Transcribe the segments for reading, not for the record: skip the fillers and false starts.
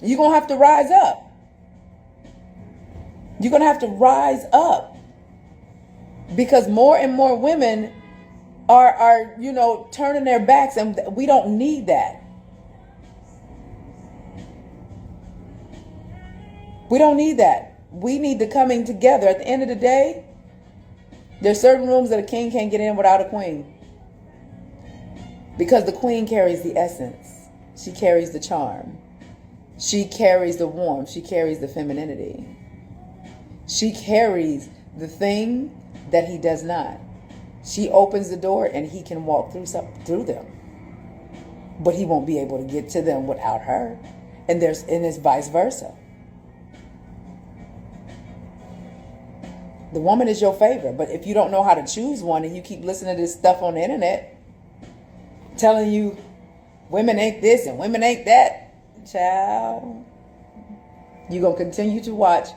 you're going to have to rise up. You're going to have to rise up, because more and more women are turning their backs, and we don't need that. We don't need that. We need the coming together. At the end of the day, there's certain rooms that a king can't get in without a queen, because the queen carries the essence. She carries the charm. She carries the warmth. She carries the femininity. She carries the thing that he does not. She opens the door and he can walk through them, but he won't be able to get to them without her. And it's vice versa. The woman is your favorite, but if you don't know how to choose one and you keep listening to this stuff on the internet telling you women ain't this and women ain't that, child, you're going to continue to watch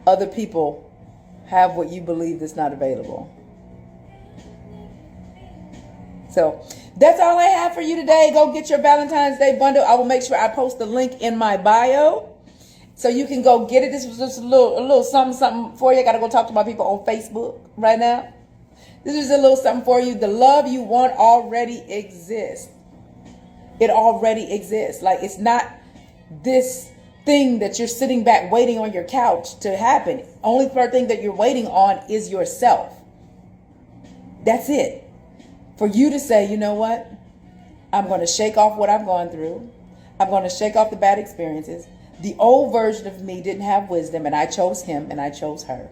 other people have what you believe is not available. So that's all I have for you today. Go get your Valentine's Day bundle. I will make sure I post the link in my bio, so you can go get it. This was just a little something for you. I got to go talk to my people on Facebook right now. This is a little something for you. The love you want already exists. It already exists. Like, it's not this thing that you're sitting back waiting on your couch to happen. Only thing that you're waiting on is yourself. That's it. For you to say, you know what? I'm going to shake off what I've gone through. I'm going to shake off the bad experiences. The old version of me didn't have wisdom, and I chose him and I chose her.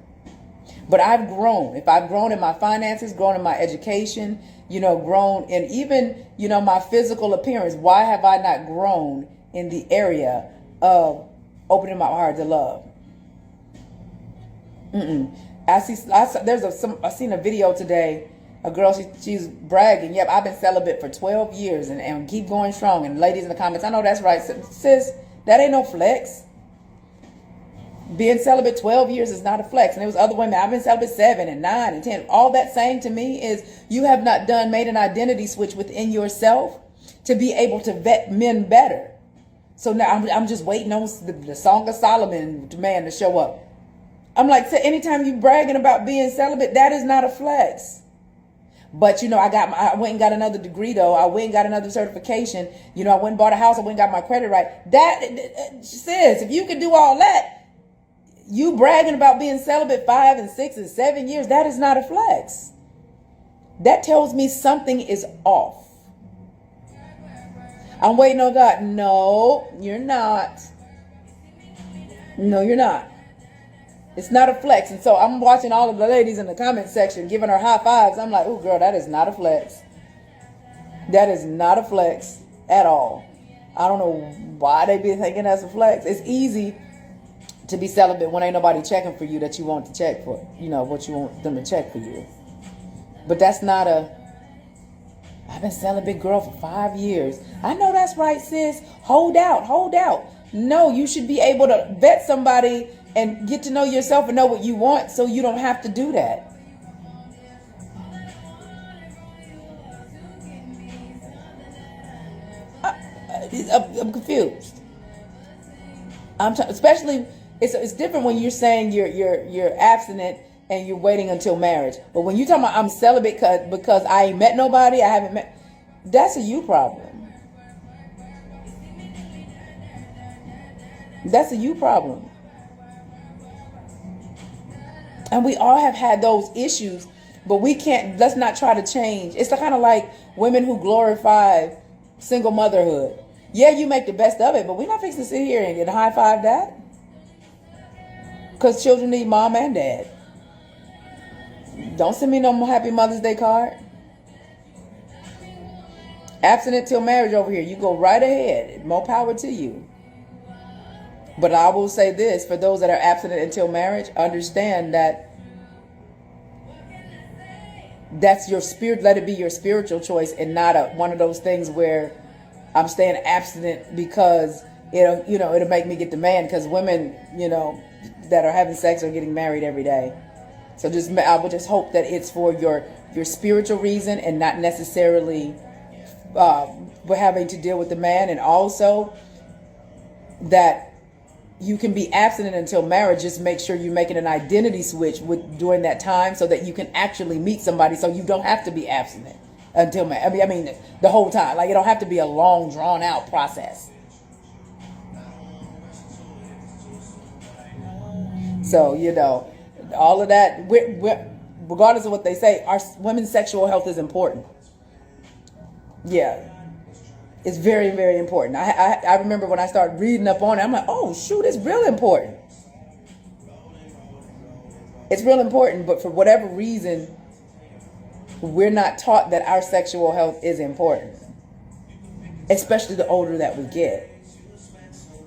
But I've grown. If I've grown in my finances, grown in my education, grown in even, my physical appearance, why have I not grown in the area of opening my heart to love? I seen a video today. A girl, she's bragging. Yep, I've been celibate for 12 years and keep going strong. And ladies in the comments, I know that's right. Sis, that ain't no flex. Being celibate 12 years is not a flex. And there was other women, I've been celibate 7 and 9 and 10. All that saying to me is you have not made an identity switch within yourself to be able to vet men better. So now I'm just waiting on the Song of Solomon man to show up. I'm like, so anytime you bragging about being celibate, that is not a flex. But, I went and got another degree, though. I went and got another certification. I went and bought a house. I went and got my credit right. That, sis, if you could do all that, you bragging about being celibate 5 and 6 and 7 years, that is not a flex. That tells me something is off. I'm waiting on God. No, you're not. No, you're not. It's not a flex. And so I'm watching all of the ladies in the comment section giving her high fives. I'm like, oh, girl, that is not a flex. That is not a flex at all. I don't know why they be thinking that's a flex. It's easy to be celibate when ain't nobody checking for you that you want to check for, what you want them to check for you. But that's not I've been celibate, girl, for 5 years. I know that's right, sis. Hold out. No, you should be able to vet somebody and get to know yourself and know what you want, so you don't have to do that. I'm confused. Especially, it's different when you're saying you're abstinent and you're waiting until marriage. But when you're talking about I'm celibate because I ain't met nobody, I haven't met, that's a you problem. That's a you problem. And we all have had those issues, but let's not try to change. It's kind of like women who glorify single motherhood. Yeah, you make the best of it, but we're not fixing to sit here and high five that. Because children need mom and dad. Don't send me no happy Mother's Day card. Abstinent till marriage over here. You go right ahead. More power to you. But I will say this, for those that are abstinent until marriage, understand that that's your spirit. Let it be your spiritual choice and not one of those things where I'm staying abstinent because it'll make me get the man, because women, that are having sex are getting married every day. So I would just hope that it's for your spiritual reason and not necessarily having to deal with the man. And also, that you can be abstinent until marriage. Just make sure you're making an identity switch during that time so that you can actually meet somebody, so you don't have to be abstinent until marriage. I mean, the whole time. Like, it don't have to be a long, drawn out process. So, all of that, regardless of what they say, our women's sexual health is important. Yeah. It's very, very important. I remember when I started reading up on it, I'm like, oh, shoot, it's real important. It's real important, but for whatever reason, we're not taught that our sexual health is important, especially the older that we get.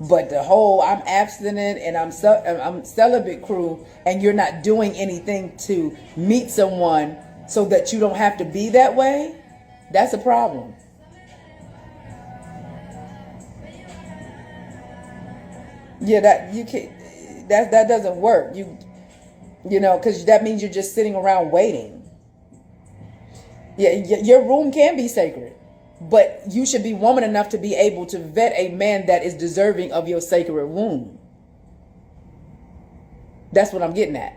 But the whole I'm abstinent and I'm celibate crew, and you're not doing anything to meet someone so that you don't have to be that way, that's a problem. Yeah, that doesn't work. Because that means you're just sitting around waiting. Yeah, your room can be sacred, but you should be woman enough to be able to vet a man that is deserving of your sacred room. That's what I'm getting at.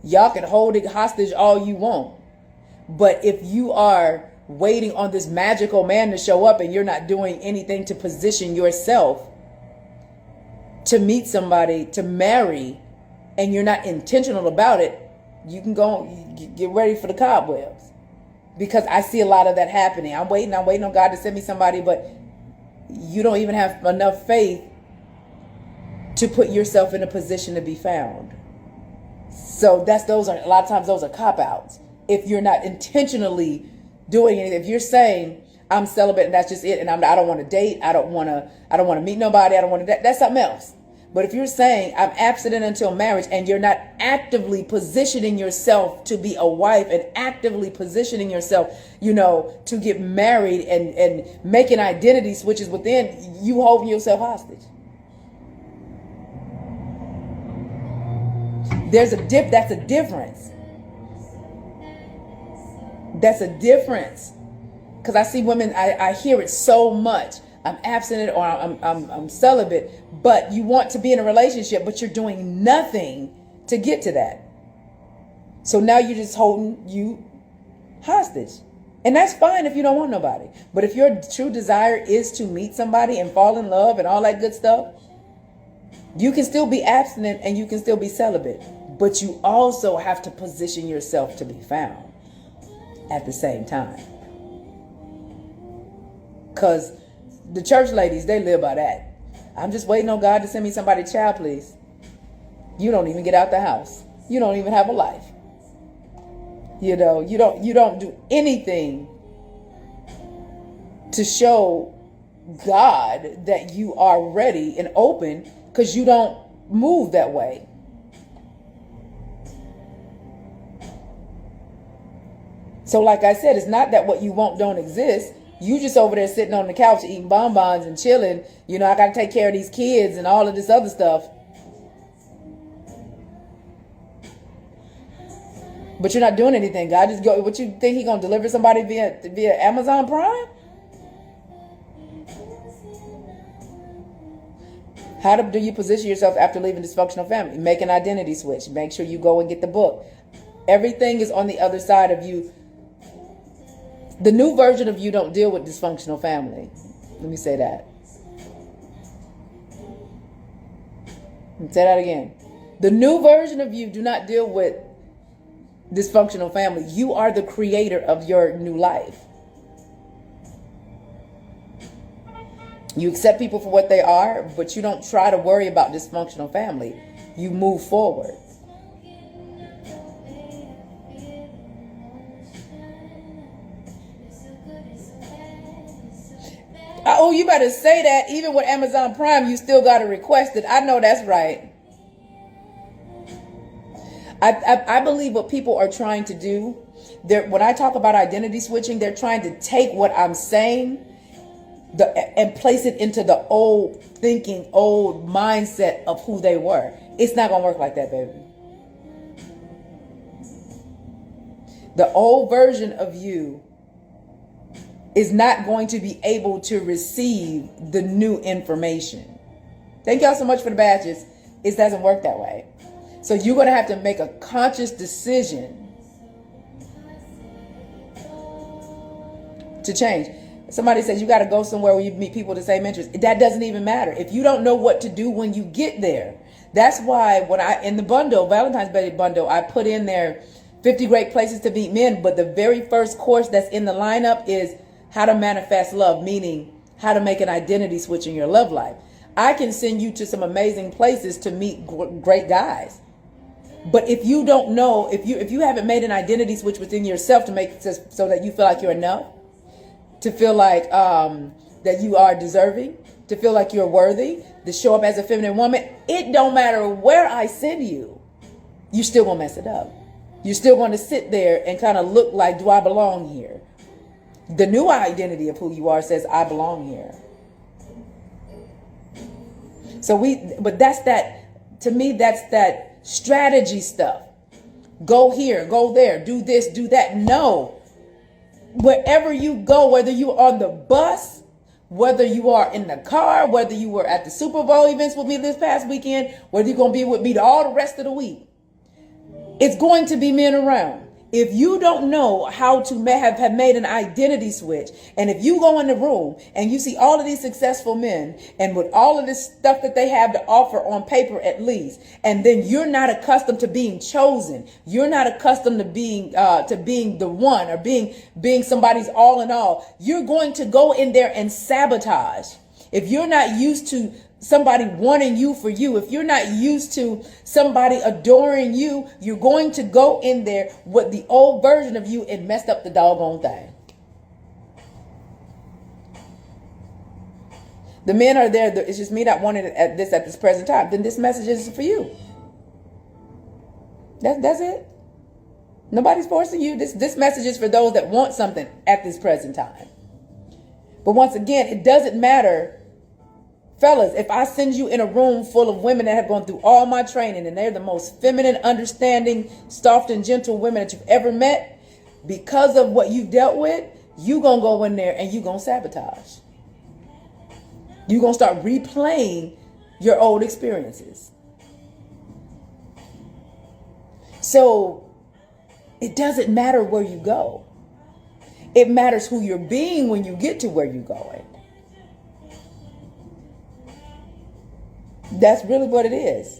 Y'all can hold it hostage all you want, but if you are waiting on this magical man to show up and you're not doing anything to position yourself to meet somebody, to marry, and you're not intentional about it, you can go get ready for the cobwebs. Because I see a lot of that happening. I'm waiting on God to send me somebody, but you don't even have enough faith to put yourself in a position to be found. So a lot of times those are cop-outs. If you're not intentionally doing anything, if you're saying, I'm celibate and that's just it, and I don't want to date, I don't want to meet nobody, I don't want to, that's something else. But if you're saying I'm abstinent until marriage, and you're not actively positioning yourself to be a wife and actively positioning yourself, to get married and making identity switches within, you holding yourself hostage. That's a difference. That's a difference. Because I see women, I hear it so much. I'm abstinent or I'm celibate, but you want to be in a relationship, but you're doing nothing to get to that. So now you're just holding you hostage. And that's fine if you don't want nobody. But if your true desire is to meet somebody and fall in love and all that good stuff, you can still be abstinent and you can still be celibate. But you also have to position yourself to be found at the same time. Because the church ladies, they live by that. I'm just waiting on God to send me somebody. Child, please. You don't even get out the house. You don't even have a life. You don't do anything to show God that you are ready and open, because you don't move that way. So like I said, it's not that what you want don't exist. You just over there sitting on the couch eating bonbons and chilling. I got to take care of these kids and all of this other stuff. But you're not doing anything. God just go. What you think He gonna deliver somebody via Amazon Prime? How do you position yourself after leaving dysfunctional family? Make an identity switch. Make sure you go and get the book. Everything is on the other side of you. The new version of you don't deal with dysfunctional family. Let me say that. Say that again. The new version of you do not deal with dysfunctional family. You are the creator of your new life. You accept people for what they are, but you don't try to worry about dysfunctional family. You move forward. Oh, you better say that. Even with Amazon Prime, you still got to request it. I know that's right. I believe what people are trying to do, when I talk about identity switching, they're trying to take what I'm saying and place it into the old thinking, old mindset of who they were. It's not going to work like that, baby. The old version of you is not going to be able to receive the new information. Thank y'all so much for the badges. It doesn't work that way. So you're going to have to make a conscious decision to change. Somebody says you got to go somewhere where you meet people with the same interests. That doesn't even matter. If you don't know what to do when you get there. That's why when in the bundle, Valentine's Day bundle, I put in there 50 great places to meet men. But the very first course that's in the lineup is how to manifest love, meaning how to make an identity switch in your love life. I can send you to some amazing places to meet great guys. But if you don't know, if you haven't made an identity switch within yourself to make it so that you feel like you're enough, to feel like that you are deserving, to feel like you're worthy, to show up as a feminine woman, it don't matter where I send you, you're still gonna mess it up. You're still going to sit there and kind of look like, do I belong here? The new identity of who you are says, I belong here. But that's that, to me, that's that strategy stuff. Go here, go there, do this, do that. No. Wherever you go, whether you're on the bus, whether you are in the car, whether you were at the Super Bowl events with me this past weekend, whether you're going to be with me all the rest of the week, it's going to be men around. If you don't know how to have made an identity switch, and if you go in the room and you see all of these successful men and with all of this stuff that they have to offer on paper at least, and then you're not accustomed to being chosen, you're not accustomed to being the one or being somebody's all in all, you're going to go in there and sabotage. If you're not used to somebody wanting you for you, if you're not used to somebody adoring you, you're going to go in there with the old version of you and messed up the doggone thing. The men are there. It's just me not wanting it at this present time. Then this message is for you. That's it. Nobody's forcing you. This message is for those that want something at this present time. But once again, it doesn't matter. Fellas, if I send you in a room full of women that have gone through all my training and they're the most feminine, understanding, soft and gentle women that you've ever met, because of what you've dealt with, you're going to go in there and you're going to sabotage. You're going to start replaying your old experiences. So it doesn't matter where you go. It matters who you're being when you get to where you're going. That's really what it is.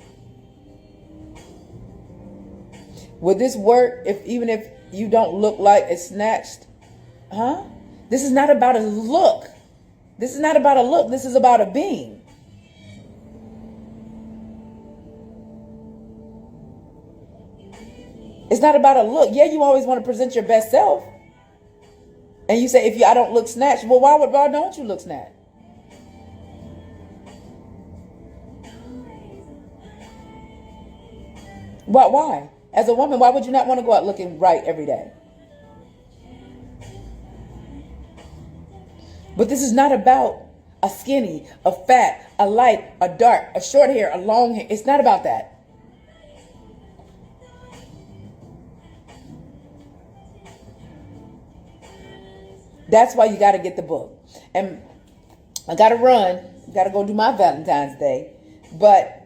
Would this work even if you don't look like it's snatched? Huh? This is not about a look. This is not about a look. This is about a being. It's not about a look. Yeah, you always want to present your best self. And you say, I don't look snatched. Well, why don't you look snatched? Why? As a woman, why would you not want to go out looking right every day? But this is not about a skinny, a fat, a light, a dark, a short hair, a long hair. It's not about that. That's why you got to get the book. And I got to run. Got to go do my Valentine's Day. But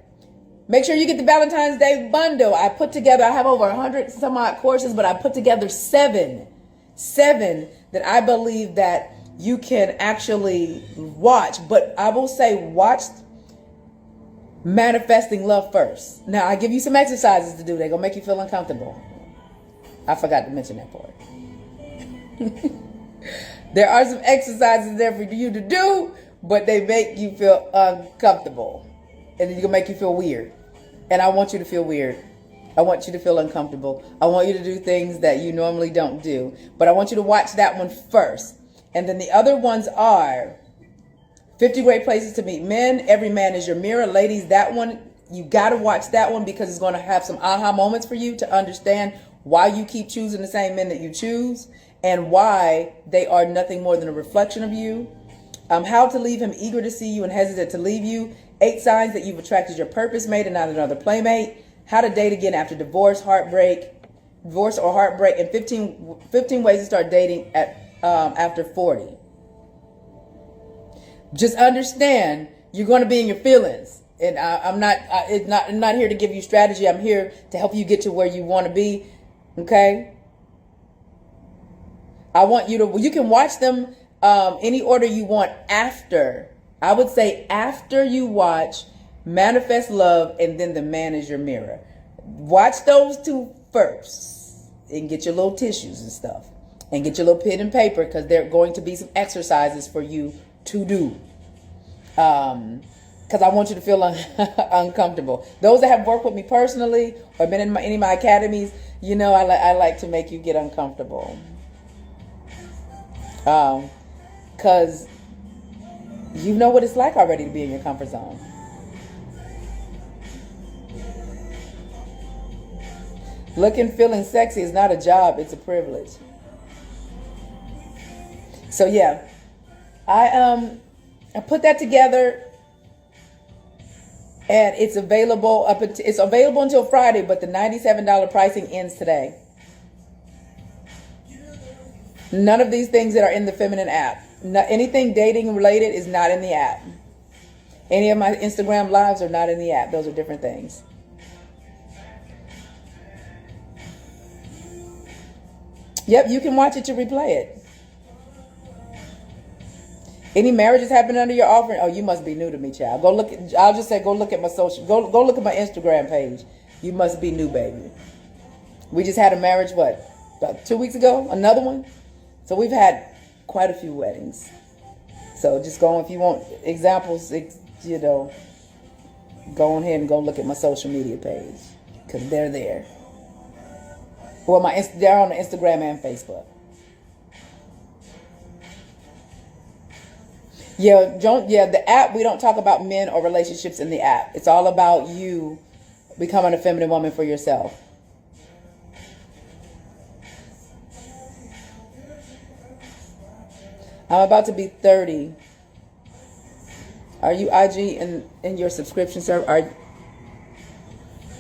make sure you get the Valentine's Day bundle. I have over 100 some odd courses, but I put together seven that I believe that you can actually watch. But I will say watch Manifesting Love first. Now, I give you some exercises to do. They're going to make you feel uncomfortable. I forgot to mention that part. There are some exercises there for you to do, but they make you feel uncomfortable. And it's going to make you feel weird. And I want you to feel weird. I want you to feel uncomfortable. I want you to do things that you normally don't do. But I want you to watch that one first. And then the other ones are 50 Great Places to Meet Men. Every Man is Your Mirror. Ladies, that one, you got to watch that one because it's going to have some aha moments for you to understand why you keep choosing the same men that you choose and why they are nothing more than a reflection of you. How to leave him eager to see you and hesitant to leave you. 8 signs that you've attracted your purpose mate and not another playmate. How to date again after divorce or heartbreak. And 15 ways to start dating after 40. Just understand you're going to be in your feelings. And I'm not here to give you strategy. I'm here to help you get to where you want to be. Okay. I want you can watch them any order you want after. I would say after you watch Manifest Love and then The Man Is Your Mirror. Watch those two first and get your little tissues and stuff. And get your little pen and paper because there are going to be some exercises for you to do. Because I want you to feel uncomfortable. Those that have worked with me personally or been in any of my academies, you know I like to make you get uncomfortable. Because you know what it's like already to be in your comfort zone. Looking, feeling sexy is not a job, it's a privilege. So yeah, I put that together, and it's available it's available until Friday, but the $97 pricing ends today. None of these things that are in the feminine app, anything dating related is not in the app. Any of my Instagram lives are not in the app. Those are different things. Yep, you can watch it to replay it. Any marriages happen under your offering? Oh, you must be new to me, child. I'll just say, go look at my social, go look at my Instagram page. You must be new, baby. We just had a marriage, about 2 weeks ago? Another one? So we've had quite a few weddings. So just go, if you want examples, go ahead and go look at my social media page. Because they're there. Well, they're on the Instagram and Facebook. Yeah, the app, we don't talk about men or relationships in the app. It's all about you becoming a feminine woman for yourself. I'm about to be 30. Are you IG in your subscription service?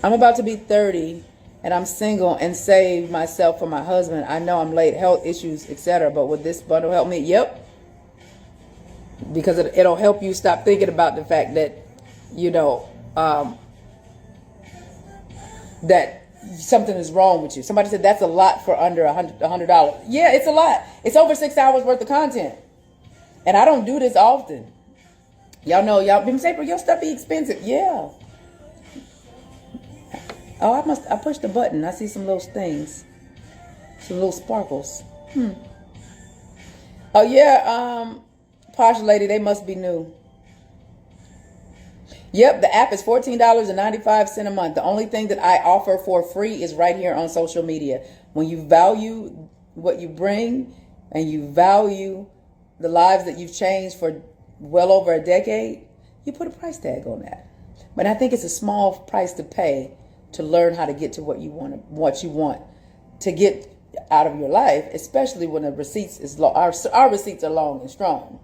I'm about to be 30 and I'm single and save myself for my husband. I know I'm late, health issues, etc. But would this bundle help me? Yep. Because it'll help you stop thinking about the fact that, that something is wrong with you. Somebody said that's a lot for under $100. Yeah, it's a lot. It's over 6 hours worth of content. And I don't do this often. Y'all know, people say, but your stuff be expensive. Yeah. Oh, I pushed the button. I see some little things. Some little sparkles. Oh, yeah, Posh lady, they must be new. Yep, the app is $14.95 a month. The only thing that I offer for free is right here on social media. When you value what you bring and you value the lives that you've changed for well over a decade, you put a price tag on that. But I think it's a small price to pay to learn how to get to what you want to get out of your life, especially when the receipts is long. Our receipts are long and strong.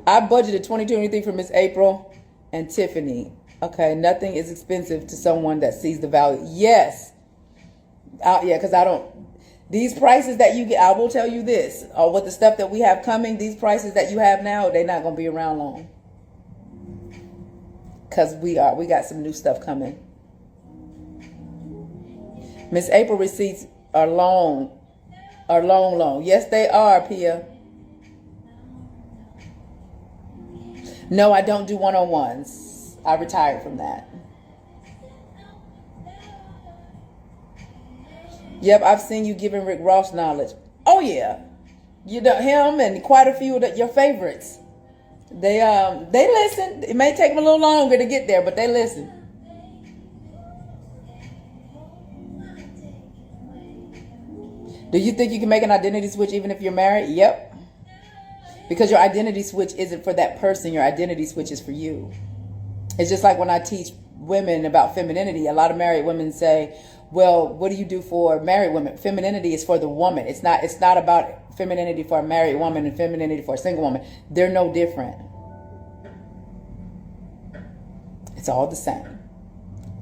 I budgeted $22.23 for Miss April and Tiffany. Okay, nothing is expensive to someone that sees the value. Yes. Because I don't. These prices that you get, I will tell you this, or with the stuff that we have coming, these prices that you have now, they're not going to be around long. Because we got some new stuff coming. Miss April receipts are long. Yes, they are, Pia. No, I don't do one-on-ones. I retired from that. Yep, I've seen you giving Rick Ross knowledge. Oh yeah, him and quite a few of your favorites. They listen. It may take them a little longer to get there, but they listen. Do you think you can make an identity switch even if you're married? Yep. Because your identity switch isn't for that person. Your identity switch is for you. It's just like when I teach women about femininity. A lot of married women say, well, what do you do for married women? Femininity is for the woman. It's not about femininity for a married woman and femininity for a single woman. They're no different. It's all the same.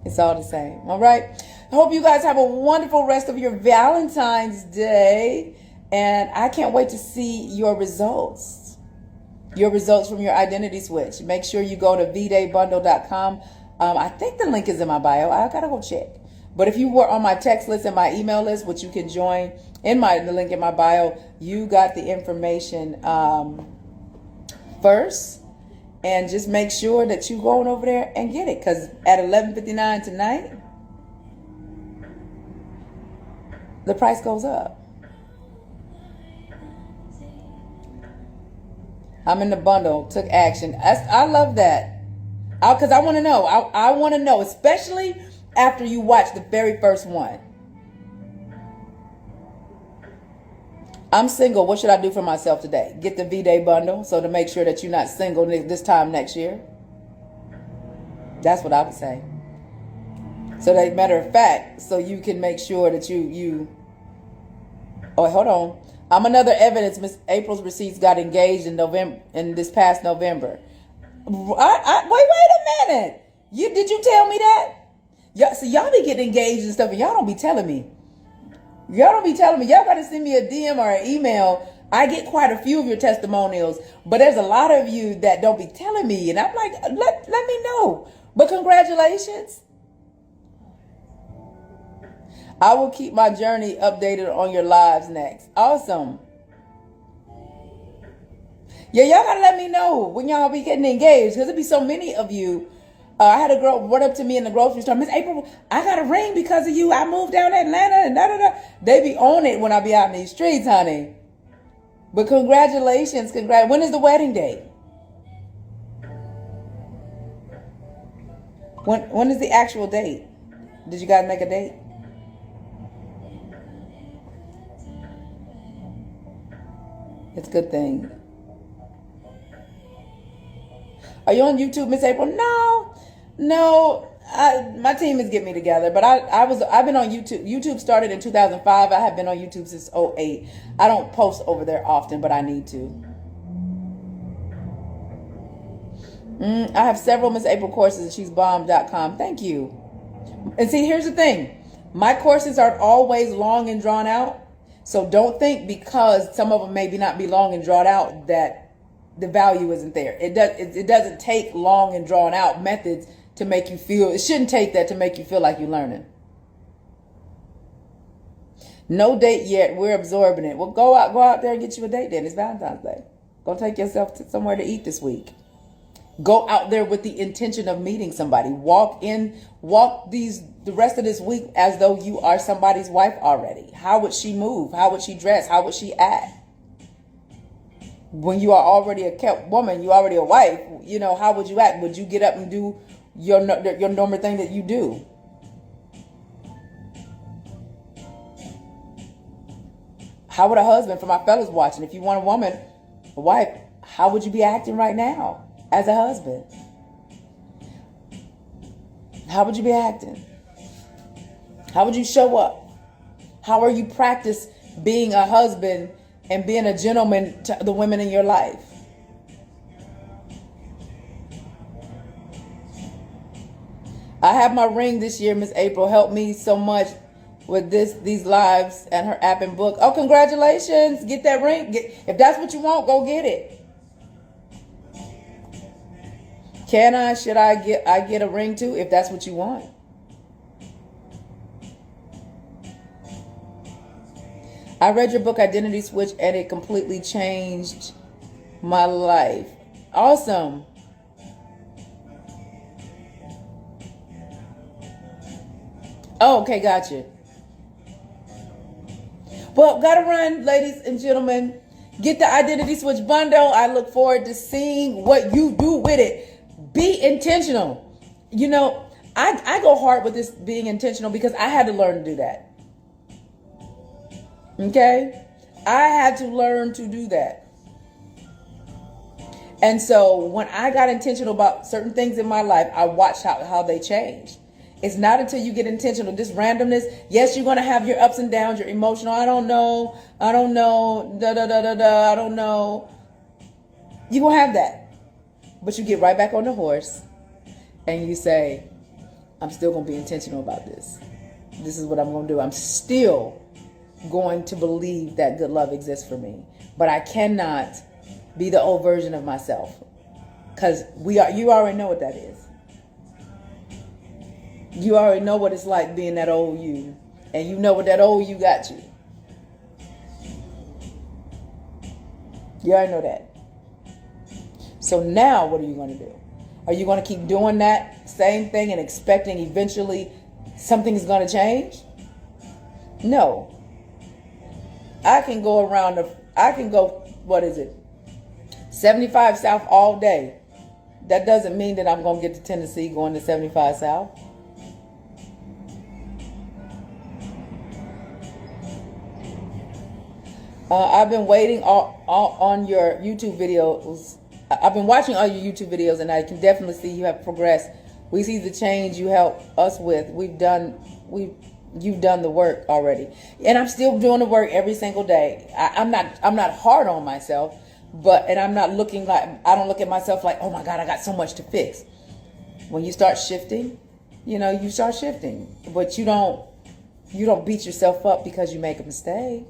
It's all the same. All right. I hope you guys have a wonderful rest of your Valentine's Day. And I can't wait to see your results. your results from your identity switch. Make sure you go to vdaybundle.com. I think the link is in my bio. I gotta go check. But if you were on my text list and my email list, which you can join in the link in my bio, you got the information first. And just make sure that you go on over there and get it. Because at $11.59 tonight, the price goes up. I'm in the bundle, took action. I love that. Because I want to know. I want to know, especially after you watch the very first one. I'm single. What should I do for myself today? Get the V-Day bundle, so to make sure that you're not single this time next year. That's what I would say. So that, matter of fact, so you can make sure that you. Oh, hold on. I'm another evidence. Miss April's receipts got engaged in this past November. Wait a minute. Did you tell me that? Y'all be getting engaged and stuff, and y'all don't be telling me. Y'all don't be telling me. Y'all got to send me a DM or an email. I get quite a few of your testimonials, but there's a lot of you that don't be telling me. And I'm like, let me know. But congratulations. I will keep my journey updated on your lives next. Awesome. Yeah, y'all got to let me know when y'all be getting engaged, because there be so many of you. I had a girl run up to me in the grocery store. Miss April, I got a ring because of you. I moved down to Atlanta and da-da-da. They be on it when I be out in these streets, honey. But congratulations. When is the wedding date? When is the actual date? Did you guys make a date? It's a good thing. Are you on YouTube, Miss April? No. My team is getting me together, but I've been on YouTube. YouTube started in 2005. I have been on YouTube since 2008. I don't post over there often, but I need to. I have several Miss April courses at she'sbomb.com. Thank you. And see, here's the thing. My courses aren't always long and drawn out. So don't think because some of them maybe not be long and drawn out that the value isn't there. It doesn't take long and drawn out methods to make you feel. It shouldn't take that to make you feel like you're learning. No date yet. We're absorbing it. Well, go out there and get you a date then. It's Valentine's Day. Go take yourself to somewhere to eat this week. Go out there with the intention of meeting somebody. Walk the rest of this week as though you are somebody's wife already. How would she move? How would she dress? How would she act? When you are already a kept woman, you already a wife, how would you act? Would you get up and do your normal thing that you do? How would a husband, for my fellas watching, if you want a wife, how would you be acting right now as a husband? How would you be acting? How would you show up? How are you practice being a husband and being a gentleman to the women in your life? I have my ring this year. Miss April helped me so much with these lives and her app and book. Oh, congratulations. Get that ring. If that's what you want, go get it. Should I get a ring too if that's what you want? I read your book, Identity Switch, and it completely changed my life. Awesome. Oh, okay, gotcha. Well, gotta run, ladies and gentlemen. Get the Identity Switch bundle. I look forward to seeing what you do with it. Be intentional. I go hard with this being intentional because I had to learn to do that. Okay? I had to learn to do that. And so when I got intentional about certain things in my life, I watched how they changed. It's not until you get intentional, this randomness. Yes, you're going to have your ups and downs, your emotional, I don't know, I don't know. You're going to have that. But you get right back on the horse and you say, I'm still going to be intentional about this. This is what I'm going to do. I'm still going to believe that good love exists for me. But I cannot be the old version of myself. Because you already know what that is. You already know what it's like being that old you. And you know what that old you got you. You already know that. So now what are you going to do? Are you going to keep doing that same thing and expecting eventually something is going to change? No. I can go 75 South all day. That doesn't mean that I'm going to get to Tennessee going to 75 South. I've been waiting on your YouTube videos. I've been watching all your YouTube videos, and I can definitely see you have progressed. We see the change you help us with. You've done the work already, and I'm still doing the work every single day. I'm not hard on myself, and I'm not looking like, I don't look at myself like, oh my God, I got so much to fix. When you start shifting, you start shifting, but you don't beat yourself up because you make a mistake.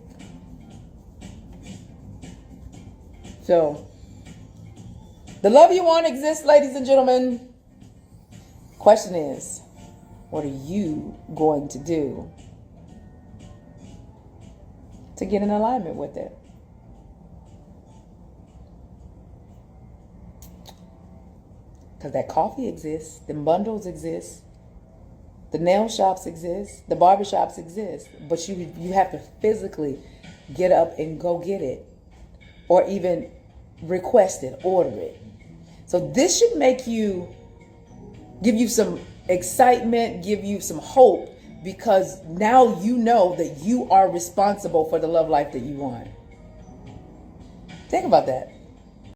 So, the love you want exists, ladies and gentlemen. Question is, what are you going to do to get in alignment with it? Because that coffee exists, the bundles exist, the nail shops exist, the barber shops exist, but you have to physically get up and go get it. Or even request it, order it. So this should give you some excitement, give you some hope, because now you know that you are responsible for the love life that you want. Think about that.